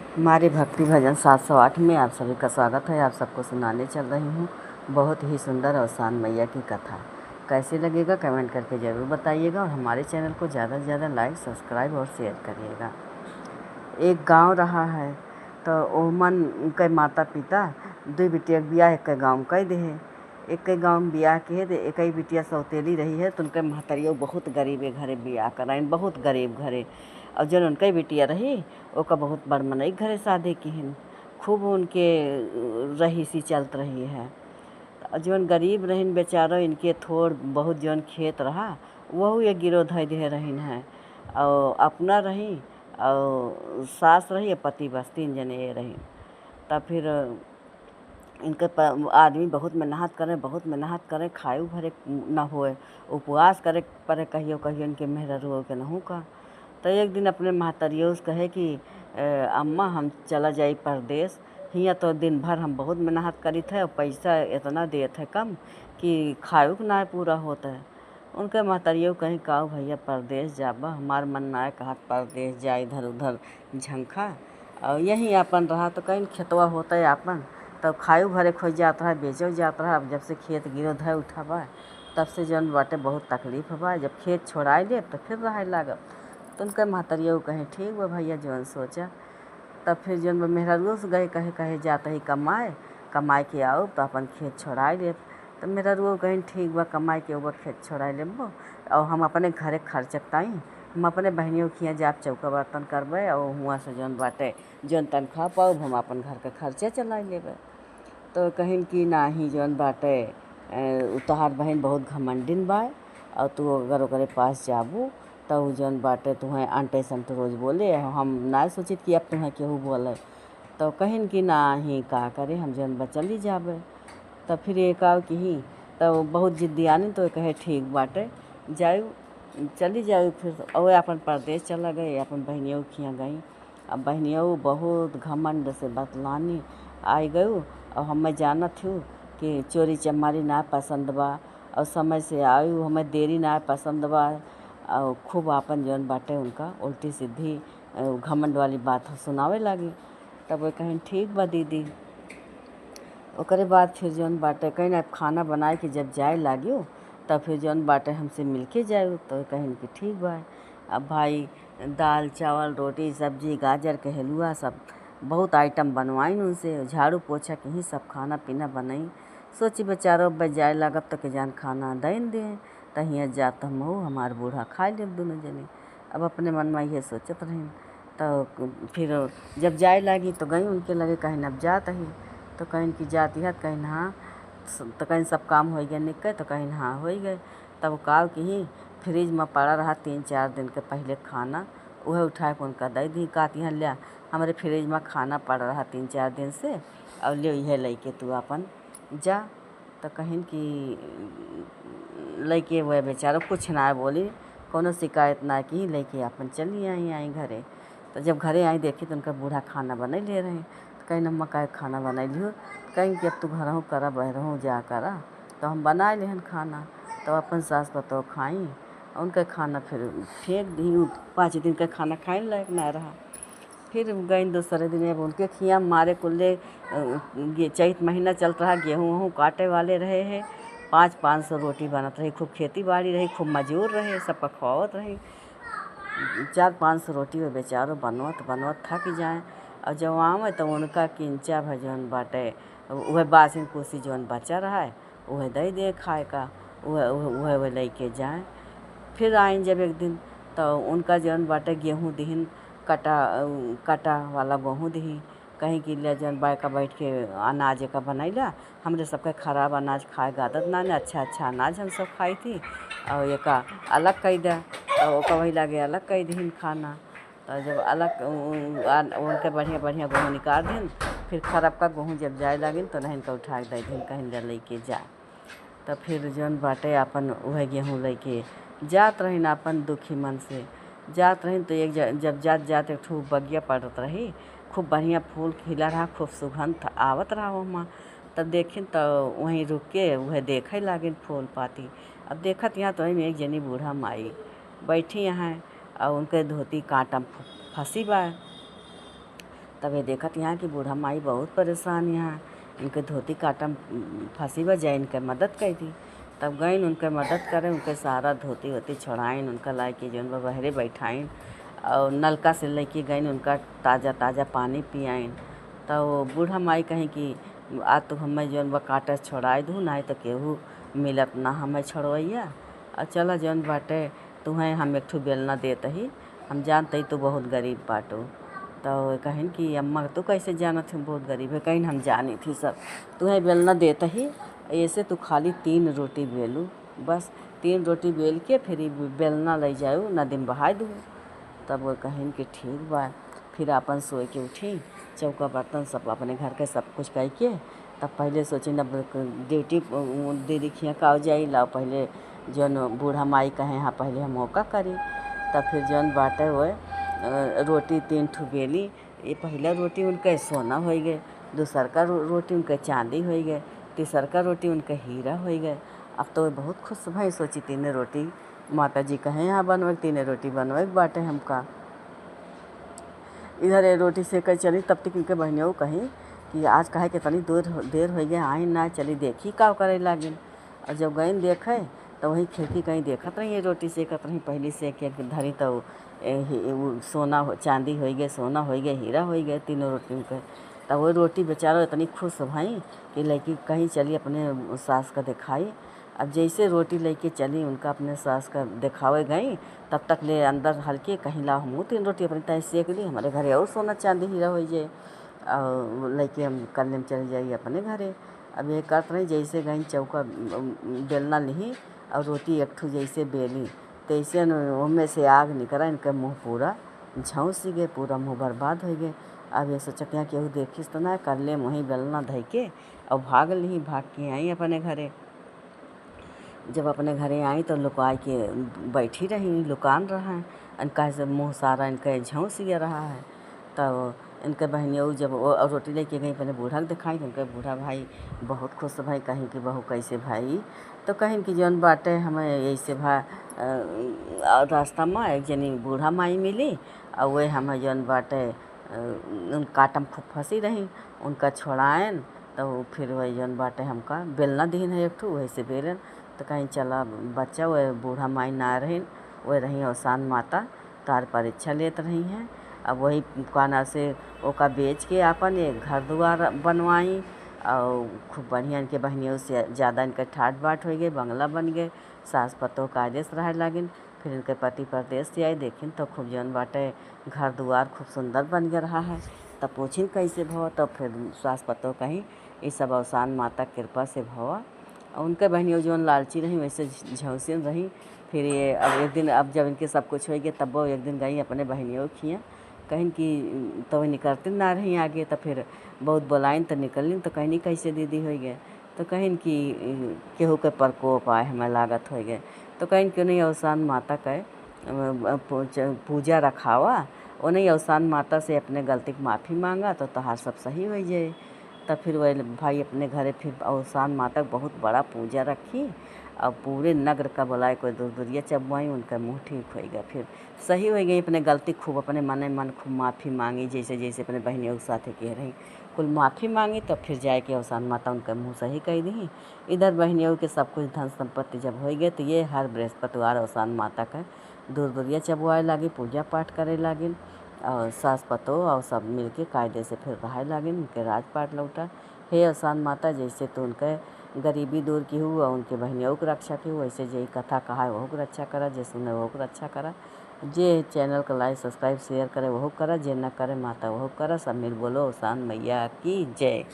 हमारे भक्ति भजन 708 में आप सभी का स्वागत है। आप सबको सुनाने चल रही हूँ बहुत ही सुंदर और शान मैया की कथा। कैसे लगेगा कमेंट करके ज़रूर बताइएगा और हमारे चैनल को ज़्यादा से ज़्यादा लाइक, सब्सक्राइब और शेयर करिएगा। एक गांव रहा है तो ओमन के माता पिता दो बिटिया के बियाह एक गाँव कह दे है। एक गाँव में बियाह के है तो एक ही बिटिया सौतेली रही है तो उनके महतरिया बहुत गरीब घरे बियाह कराइन, बहुत गरीब घरे। और जन उनके बिटिया रही ओका बहुत बड़ मनई घरे शादी किहन, खूब उनके रहीसी चलत रही है। जौन गरीब रहीन बेचारो इनके थोड़ बहुत जौन खेत रहा वह ये गिरो धै दे रहीन है। और अपना रही और सास रही पति, बस 3 जने ये रही। तब फिर इनके आदमी बहुत मेहनत करें खाए भरे न होए, उपवास करे परे कहियो कहियो इनके मेहररुओ के नहू का। तो एक दिन अपने महतरियों से कहे कि अम्मा हम चला जाई परदेश, हियाँ तो दिन भर हम बहुत मेहनत करी थे और पैसा इतना देते कम कि खाए के ना पूरा होता है। उनके महतरियों कहीं का भैया परदेश जाबा, हमार मन ना कहा परदेश जाए इधर उधर झंखा और यहीं अपन रहा तो कहीं खेतवा होता है अपन तब खायू भरे खोज जाता है, बेचो जाता है। अब जब से खेत गिरो धय उठा बा तब से जौन बाटे बहुत तकलीफ बा। जब खेत छोड़ाए ले तो फिर रहे लागत। तो उनके महतरिया कहें ठीक बा भैया जौन सोचा। तब फिर जौन मेहररुओं से गए कहे जाता ही कमाए के आओ तो अपन खेत छोड़ाए ले। तो मेहररुओ कहें ठीक बा कमाए के ऊपर खेत छोड़ाए लेबो और हम अपने घरे खर्चकताई, हम अपने बहनियों खियाँ जाप चौका बर्तन करबे और हुआं से जौन बाटे जौन तनख्वाह पाओ हम अपन घर के खर्चे चला लेबे। तो कहिन कि नाही जौन बाटे तोहार बहन बहुत घमंडिन बा और तू अगर ओकरे पास जाबू तो जौन बाटे तुम्हें अंटे संटे रोज बोले। हम ना सोचित कि अब तुम्हें केहू बोले तो कहिन कि नाही का करे हम जौन बचली जाबे। तब फिर एक आव कि ही तो बहुत जिद्दी आनी तो कहे ठीक बाटे जायू चली जायू। फिर और अपन परदेश चला गए, अपन बहनियों खियाँ गई। अब बहनियों बहुत घमंड से बतलानी आई गई और हमें जानत हूँ कि चोरी चमारी ना पसंद बा और समय से आयु हमें देरी ना पसंद बा और खूब आपन जौन बाटे उनका उल्टी सीधी घमंड वाली बात सुनावे लगी। तब वो कहें ठीक बा दीदी। ओकरे बाद फिर जौन बाटे कहीं अब खाना बनाए कि जब जाए लागियो तब फिर जौन बाटे हमसे मिल के जाए तो कहें कि ठीक बा। अब भाई दाल चावल रोटी सब्जी गाजर के हलुआ सब बहुत आइटम बनवाइन उनसे, झाड़ू पोछा के ही सब खाना पीना बनाई। सोची बेचारो बज जाए लागब तो के जान खाना दैन दे तो हियाँ जात हम हो हमार बूढ़ा खाए लेब दोनों जने। अब अपने मन में ये सोचत रही। तो फिर जब जाए लागी तो गई उनके लगे कहीं अब जात ही तो कहीं की जाती है कहीं हाँ तो कहीं सब काम हो गया निकल तो कहीं हाँ हो गए। तब काव कि ही फ्रिज में पड़ा रहा 3-4 दिन के पहले खाना वह उठा के उनका दे दी। कहती हैं लिया हमारे फ्रिज में खाना पड़ रहा 3-4 दिन से और ले यह लेके तू अपन जा। तो कहीं कि लेके वह बेचारा कुछ ना बोली, कोनो शिकायत ना की, लेके अपन चली आई घरे। तो जब घरे आई देखी तो उनका बूढ़ा खाना बना ले रहे। तो कहीं अम्मा का खाना बना लियो कहीं कि अब तू घर हूँ करा बहरहूँ जा करा। तो हम बना लेहन खाना तो अपन सास पतो खाई उनका खाना फिर फेंक दी। 5 दिन का खाना खाए लायक ना रहा। फिर गई दूसरे दिन अब उनके खियाँ मारे कुल्ले चैत महीना चलता रहा, गेहूँ वहूँ काटे वाले रहे हैं। 500 रोटी बनत रही, खूब खेती बाड़ी रही, खूब मजूर रहे, सब खवावत रही। 400-500 रोटी में बेचारो बनवत थक जाए। और जब आवे तो उनका किंचा भजन बाटे वह बासिन कुसी जौन बचा रहा है वह दे खाए का वह लेके जाए। फिर आइन जब एक दिन तो उनका जौन बाटे गेहूँ दिहिन कटा वाला गेहूँ दिही कहीं कि ले जौन बायका बैठ के अनाज का बनैला। हमरे सबके खराब अनाज खाए का आदत ना, अच्छा अनाज हम सब खाई थी और एक अलग कई दे तो ओका वही लगे अलग कई दीन खाना। तो जब अलग उनके बढ़िया बढ़िया गेहूँ निकाल दिन फिर खराब का गेहूँ जब जाए लगिन तो नहीं का उठा के दे दिन कहीं ले लेके जा। तो फिर जौन बाटे अपन वह गेहूँ लेके जात रही अपन दुखी मन से जात रही। तो एक जब जात एक ठू बगिया पड़त रही, खूब बढ़िया फूल खिला रहा, खूब सुगंध आवत रहा वहाँ। तब देखिन तो वहीं रुक के वह देखे लागिन फूल पाती। अब देखत यहाँ तो वहीं एक जनी बूढ़ा माई बैठी यहाँ और उनके धोती कांटा फंसी बा। तब ये देखत यहाँ कि बूढ़ा माई बहुत परेशान यहाँ, इनके धोती काटम फंसी बजाए, इनके मदद कई थी। तब गईन उनके मदद करें, उनके सारा धोती वोती छोड़ाइन, उनका लाई के जौन बहरे बैठाइन और नलका से लेके गईन उनका ताज़ा ताज़ा पानी पियाइन। तो वो बूढ़ा माई कहीं कि आज तो हमें जौन काटे छोड़ाए दूँ, नहीं तो केहू मिलत ना हमें छोड़वैया, और चला जौन बाटे तुम्हें हम एक ठू बेलना देत ही, हम जानते तो बहुत गरीब बाटो। तो कहिन कि अम्मा तो कैसे जानत हम बहुत गरीब है, कहीं हम जानी थी सब, तुम्हें बेलना देता ही, ऐसे तो खाली 3 रोटी बेलू, बस 3 रोटी बेल के फिर बेलना ले जाऊँ नदी में बहा दूँ। तब वो कहिन कि ठीक बा। फिर अपन सोए के उठी, चौका बर्तन सब अपने घर के सब कुछ कह के, तब पहले सोची न ड्यूटी दीदी खिया का जाई ला, पहले जौन बूढ़ा माई कहे हाँ पहले हम मौका करी। तब फिर जौन बाटे वो रोटी 3 ठू बेली, ये पहला रोटी उनके सोना हो गए, दूसर का रोटी उनके चांदी हो गए, तीसर का रोटी उनके हीरा हो गए। अब तो वे बहुत खुश भाई, सोची 3 रोटी माता जी कहें यहाँ बनवे, 3 रोटी बनवे बाटे हमका। इधर ये रोटी सेक चली, तब तक इनके बहनियों कहीं कि आज कहे कि तनी देर हो गए आई ना, चली देखी का करे लागिन। और जब गईन देखे तो वही खिड़की कहीं देखत रही, ये रोटी सेकत रही, पहली से के धरी तो सोना चांदी हो गए, सोना हो गए, हीरा हो गए 3 रोटी उनके। तब वो रोटी बेचारा इतनी खुश भाई कि लड़की कहीं चली अपने सास का दिखाई। अब जैसे रोटी लेके चली उनका अपने सास का दिखावे गई, तब तक ले अंदर हल्के कहीं ला हम 3 रोटी अपनी तय सेक ली, हमारे घरे और सोना चांदी हीरा हो जाए और लेके हम कल में चले जाइए अपने घरे। अब ये करत रही, जैसे गई चौका बेलना ली और रोटी एक ठू जैसे बेली, तैसे उनमें से आग निकला, इनका मुँह पूरा झौंस गए, पूरा मुँह बर्बाद हो गए। अब ये सोचते हैं केहू देखिस तो ना, कर ले वहीं बेलना धइ के और भाग ली, भाग के आई अपने घरे। जब अपने घरे आई तो लुका के बैठी रही, लुकान रहा है, इनका से मुँह सारा इनका झौंस गया रहा है। तब इनके बहनियों जब वो रोटी लेके गई पहले बूढ़ा के दिखाई, तो उनके बूढ़ा भाई बहुत खुश भाई, कहीं कि बहू कैसे भाई, तो कहीं कि जौन बाटे हमें ऐसे रास्ता में एक जनी बूढ़ा माई मिली और वे हमें जौन बाटे उन काटम खूब फंसी रही, उनका छोड़ाएन। तो फिर वही जौन बाटे हमका बेलना दीन है एक ठू, वैसे बेलन। तो कहीं चला बच्चा वह बूढ़ा माई ना रही, वह रही अवसान माता, तार परीक्षा लेत रही हैं। अब वही काना से ओका बेच के अपन एक घर द्वार बनवाई और खूब बढ़िया इनके बहनियों से ज़्यादा इनके ठाट बाट हो गए, बंगला बन गए, सास पतोह कायदे से रहे लागिन। फिर इनके पति परदेश से आए, देखिन तो खूब जौन बाटे घर द्वार खूब सुंदर बन गया रहा है। तब पूछिन कैसे भवा, तब फिर सास पतोह कहीं ये सब अवसान माता कृपा से भवा। और उनके बहनियों जौन लालची रही वैसे झौसिन रही। फिर ये अब एक दिन, अब जब इनके सब कुछ हो गया तब वो एक दिन गई अपने बहनियों खिया, कहीं कि तो निकलते ना रही आगे। तो फिर बहुत बोलाइन तो निकलिन, तो कहीं कैसे दीदी हो गए, तो कहीं कि केहू के प्रकोप आए हमें लागत हो गए। तो कहीं क्यों नहीं अवसान माता के पूजा रखावा, वो नहीं अवसान माता से अपने गलती की माफ़ी मांगा तो तहार सब सही हो जाए। तब फिर वह भाई अपने घरे फिर अवसान माता बहुत बड़ा पूजा रखी और पूरे नगर का बुलाए, कोई दूर दूरिया चबवाई, उनका मुँह ठीक हो गया, फिर सही हो गई। अपने गलती खूब अपने मन मन खूब माफ़ी मांगी, जैसे जैसे अपने बहनियों के साथ कह रही कुल माफ़ी मांगी। तब फिर जाए के अवसान माता उनका मुँह सही कह दी। इधर बहनियों के सब कुछ धन संपत्ति जब हो गए तो ये हर बृहस्पतिवार अवसान माता का दूर दूरिया चबवाए लागी, पूजा पाठ करे लागिन और सास पतोह और सब मिल के कायदे से फिर रहे लागिन, उनके राजपाट लौटा। हे अवसान माता, जैसे तो उनके गरीबी दूर की हुआ, उनके बहनियों की रक्षा की हुआ, वैसे जे कथा कहा है वह की रक्षा करा, जे सुने वह की रक्षा करा। जे चैनल को लाइक सब्सक्राइब शेयर करे वह करा, जे न करे माता वह करा। सब मिल बोलो अवसान मैया की जय।